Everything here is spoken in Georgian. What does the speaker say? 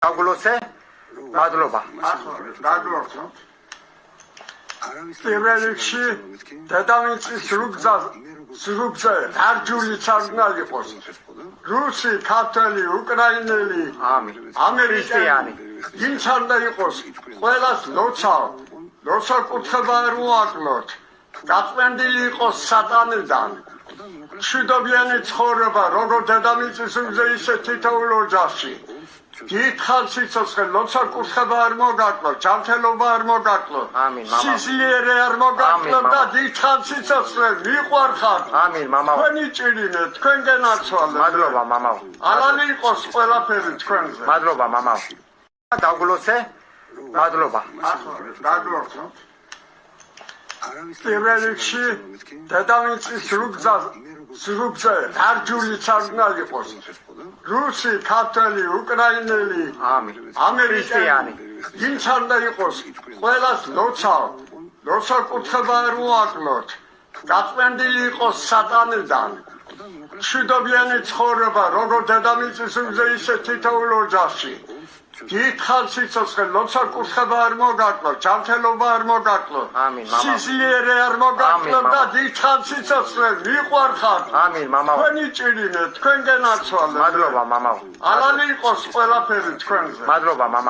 Agulose, madloba. Gaglosa. Პირველში დედამიწის სრუბზე არჯული ცარნალი იყოს. რუსი, ქართველი, უკრაინელი, ამერიკელი. ინცარდა იყოს. ყველას ლოცა კუთხება არ მოაკლოთ. გაწმენდილი იყოს სატანიდან. მშვიდობიანი ცხოვრება, როგორ დედამიწის სრუბზე, ისე თითოეულ ოჯახში. დიდხანს სიცოცხლე, ლოცა კუთხება არ მოგაკლოთ, ჯანმრთელობა არ მოგაკლოთ, სიძლიერე არ მოგაკლოთ და დიდხანს სიცოცხლე მიყვარხართ. ამინ, მამაო. თქვენი ჭირინე, თქვენგენ აცვალეთ. მადლობა, მამაო. ალალი იყოს ყველაფერი თქვენზე. მადლობა, მამაო. Agulose, madloba. გაგლოსა. პირველში დედამიწის სრუბზე არჯული ცარნალი იყოს. რუსი, ქართველი, უკრაინელი, ამერიკელი. ინცარდა იყოს. ყველას ლოცა კუთხება არ მოაკლოთ. გაწმენდილი იყოს სატანიდან. მშვიდობიანი ცხოვრება, როგორ დედამიწის სრუბზე, ისე თითოეულ ოჯახში. დიდხანს სიცოცხლე, ლოცა კუთხება არ მოგაკლოთ, ჯანმრთელობა არ მოგაკლოთ, სიძლიერე არ მოგაკლოთ და დიდხანს სიცოცხლე მიყვარხართ. ამინ, მამაო. თქვენი ჭირინე, თქვენგენ აცვალეთ. მადლობა, მამაო. ალალი იყოს ყველაფერი თქვენზე. მადლობა, მამაო.